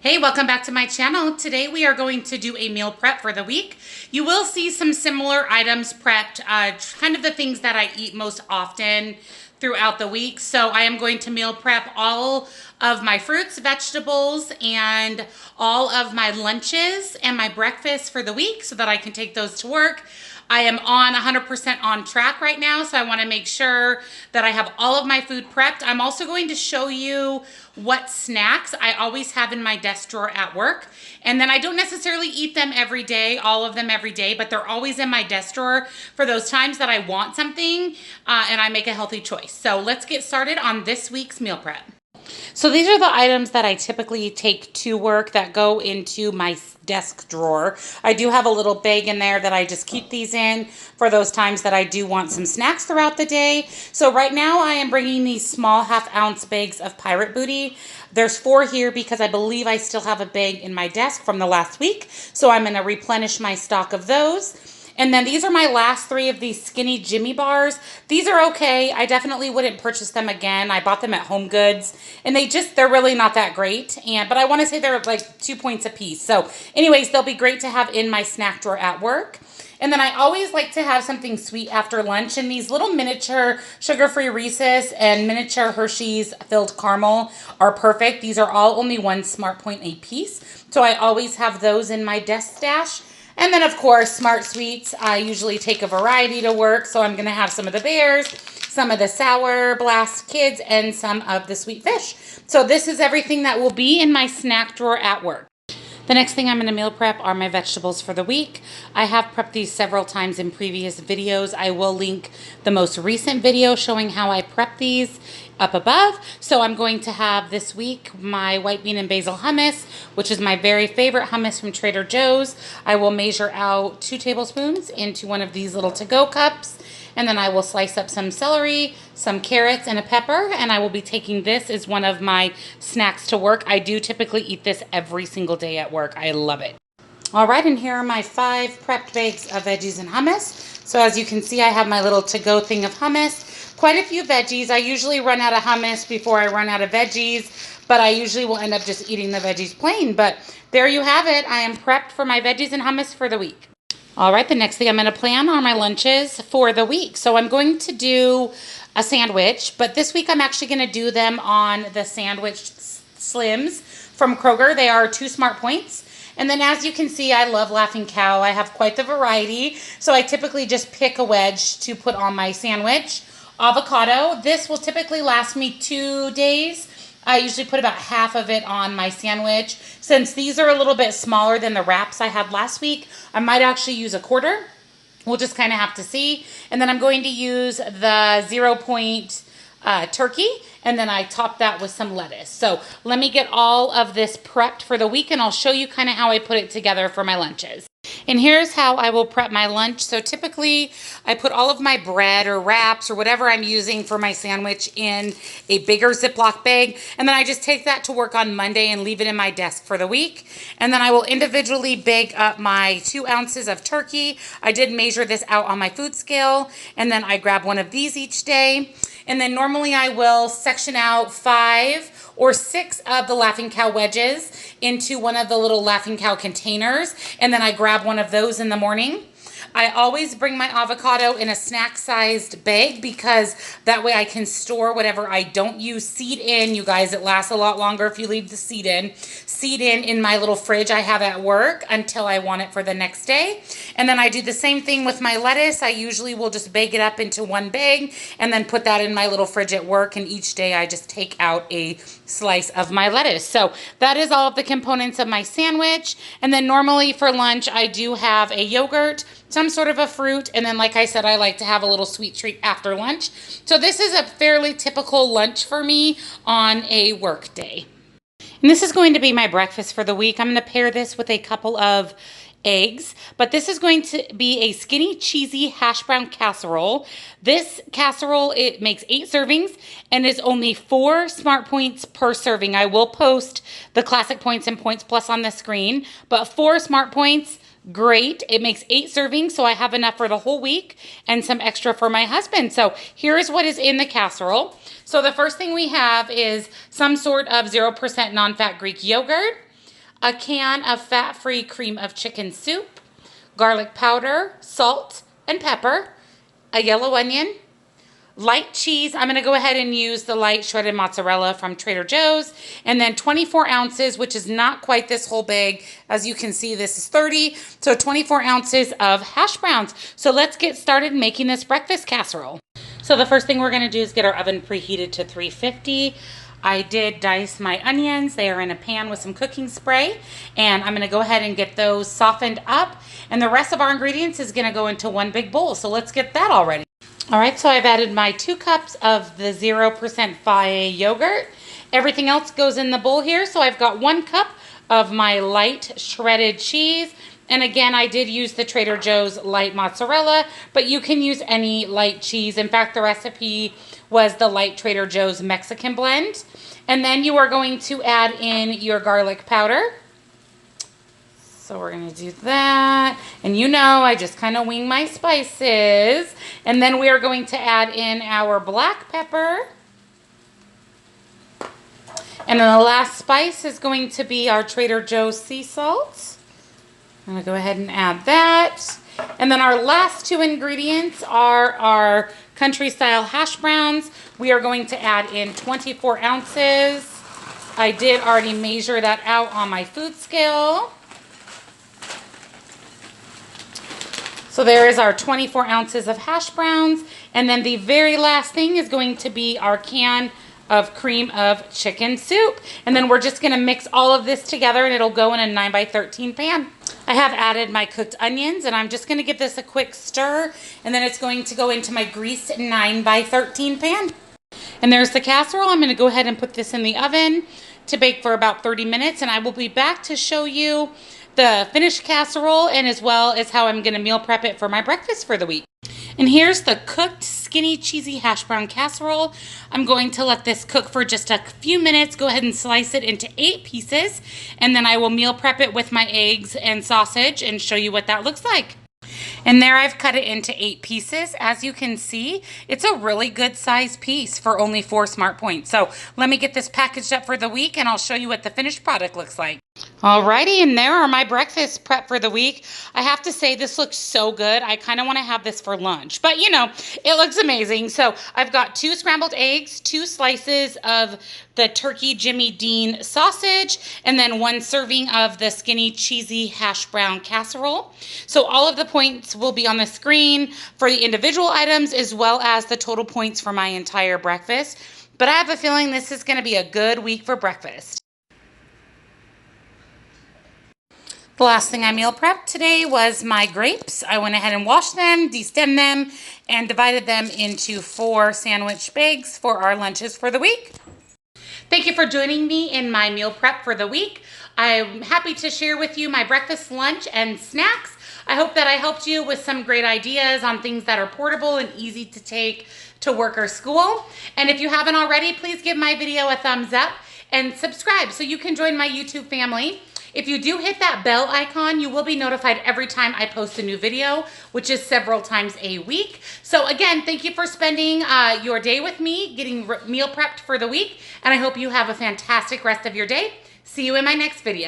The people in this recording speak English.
Hey, welcome back to my channel. Today we are going to do a meal prep for the week. You will see some similar items prepped, kind of the things that I eat most often throughout the week. So I am going to meal prep all of my fruits, vegetables, and all of my lunches and my breakfast for the week so that I can take those to work. I am on 100% on track right now, so I want to make sure that I have all of my food prepped. I'm also going to show you what snacks I always have in my desk drawer at work. And then I don't necessarily eat them every day, all of them every day, but they're always in my desk drawer for those times that I want something and I make a healthy choice. So let's get started on this week's meal prep. So these are the items that I typically take to work that go into my desk drawer. I do have a little bag in there that I just keep these in for those times that I do want some snacks throughout the day. So right now I am bringing these small 1/2 ounce bags of Pirate Booty. There's 4 here because I believe I still have a bag in my desk from the last week. So I'm going to replenish my stock of those. And then these are my last 3 of these skinny Jimmy bars. These are okay. I definitely wouldn't purchase them again. I bought them at Home Goods and they're really not that great. But I want to say they're like 2 points a piece. So anyways, they'll be great to have in my snack drawer at work. And then I always like to have something sweet after lunch, and these little miniature sugar-free Reese's and miniature Hershey's filled caramel are perfect. These are all only 1 Smart Point a piece. So I always have those in my desk stash. And then, of course, Smart Sweets. I usually take a variety to work, so I'm going to have some of the bears, some of the Sour Blast Kids, and some of the Sweet Fish. So this is everything that will be in my snack drawer at work. The next thing I'm going to meal prep are my vegetables for the week. I have prepped these several times in previous videos. I will link the most recent video showing how I prep these up above. So I'm going to have this week my white bean and basil hummus, which is my very favorite hummus from Trader Joe's. I will measure out 2 tablespoons into one of these little to-go cups. And then I will slice up some celery, some carrots, and a pepper. And I will be taking this as one of my snacks to work. I do typically eat this every single day at work. I love it. All right, and here are my 5 prepped bags of veggies and hummus. So as you can see, I have my little to-go thing of hummus. Quite a few veggies. I usually run out of hummus before I run out of veggies, but I usually will end up just eating the veggies plain. But there you have it. I am prepped for my veggies and hummus for the week. All right, the next thing I'm going to plan are my lunches for the week. So I'm going to do a sandwich, but this week I'm actually going to do them on the sandwich slims from Kroger. They are 2 Smart Points. And then as you can see, I love Laughing Cow. I have quite the variety. So I typically just pick a wedge to put on my sandwich. Avocado. This will typically last me 2 days. I usually put about half of it on my sandwich. Since these are a little bit smaller than the wraps I had last week, I might actually use a quarter. We'll just kind of have to see. And then I'm going to use the 0 point turkey, and then I top that with some lettuce. So let me get all of this prepped for the week, and I'll show you kind of how I put it together for my lunches. And here's how I will prep my lunch. So typically I put all of my bread or wraps or whatever I'm using for my sandwich in a bigger Ziploc bag. And then I just take that to work on Monday and leave it in my desk for the week. And then I will individually bake up my 2 ounces of turkey. I did measure this out on my food scale. And then I grab one of these each day. And then normally I will section out 5 or 6 of the Laughing Cow wedges into one of the little Laughing Cow containers. And then I grab one of those in the morning. I always bring my avocado in a snack-sized bag because that way I can store whatever I don't use seed in. You guys, it lasts a lot longer if you leave the seed in my little fridge I have at work until I want it for the next day. And then I do the same thing with my lettuce. I usually will just bag it up into one bag and then put that in my little fridge at work. And each day I just take out a slice of my lettuce. So that is all of the components of my sandwich. And then normally for lunch, I do have a yogurt, some sort of a fruit, and then like I said, I like to have a little sweet treat after lunch. So this is a fairly typical lunch for me on a work day. And this is going to be my breakfast for the week. I'm going to pair this with a couple of eggs, but this is going to be a skinny cheesy hash brown casserole. This casserole, it makes 8 servings and is only 4 Smart Points per serving. I will post the classic points and points plus on the screen, but 4 Smart Points, great. It makes 8 servings, so I have enough for the whole week and some extra for my husband. So here's what is in the casserole. So the first thing we have is some sort of 0% non-fat Greek yogurt. a can of fat-free cream of chicken soup, garlic powder, salt, and pepper, a yellow onion, light cheese. I'm going to go ahead and use the light shredded mozzarella from Trader Joe's, and then 24 ounces, which is not quite this whole bag. As you can see, this is 30, so 24 ounces of hash browns. So let's get started making this breakfast casserole. So the first thing we're going to do is get our oven preheated to 350. I did dice my onions. They are in a pan with some cooking spray, and I'm going to go ahead and get those softened up, and the rest of our ingredients is going to go into one big bowl. So let's get that all ready. All right, so I've added my 2 cups of the 0% Fage yogurt. Everything else goes in the bowl here. So I've got 1 cup of my light shredded cheese. And again, I did use the Trader Joe's light mozzarella, but you can use any light cheese. In fact, the recipe was the light Trader Joe's Mexican blend. And then you are going to add in your garlic powder. So we're going to do that. And you know, I just kind of wing my spices. And then we are going to add in our black pepper. And then the last spice is going to be our Trader Joe's sea salt. I'm going to go ahead and add that. And then our last 2 ingredients are our country style hash browns. We are going to add in 24 ounces. I did already measure that out on my food scale. So there is our 24 ounces of hash browns. And then the very last thing is going to be our can of cream of chicken soup. And then we're just going to mix all of this together, and it'll go in a 9x13 pan. I have added my cooked onions, and I'm just going to give this a quick stir, and then it's going to go into my greased 9x13 pan. And there's the casserole. I'm going to go ahead and put this in the oven to bake for about 30 minutes, and I will be back to show you the finished casserole and as well as how I'm going to meal prep it for my breakfast for the week. And here's the cooked skinny cheesy hash brown casserole. I'm going to let this cook for just a few minutes. Go ahead and slice it into 8 pieces, and then I will meal prep it with my eggs and sausage and show you what that looks like. And there I've cut it into 8 pieces. As you can see, it's a really good size piece for only 4 smart points. So let me get this packaged up for the week, and I'll show you what the finished product looks like. Alrighty, and there are my breakfast prep for the week. I have to say, this looks so good. I kind of want to have this for lunch, but you know, it looks amazing. So I've got 2 scrambled eggs, 2 slices of the turkey Jimmy Dean sausage, and then 1 serving of the skinny cheesy hash brown casserole. So all of the points will be on the screen for the individual items as well as the total points for my entire breakfast. But I have a feeling this is going to be a good week for breakfast. The last thing I meal prepped today was my grapes. I went ahead and washed them, destemmed them, and divided them into 4 sandwich bags for our lunches for the week. Thank you for joining me in my meal prep for the week. I'm happy to share with you my breakfast, lunch, and snacks. I hope that I helped you with some great ideas on things that are portable and easy to take to work or school. And if you haven't already, please give my video a thumbs up and subscribe so you can join my YouTube family. If you do hit that bell icon, you will be notified every time I post a new video, which is several times a week. So again, thank you for spending your day with me, getting meal prepped for the week, and I hope you have a fantastic rest of your day. See you in my next video.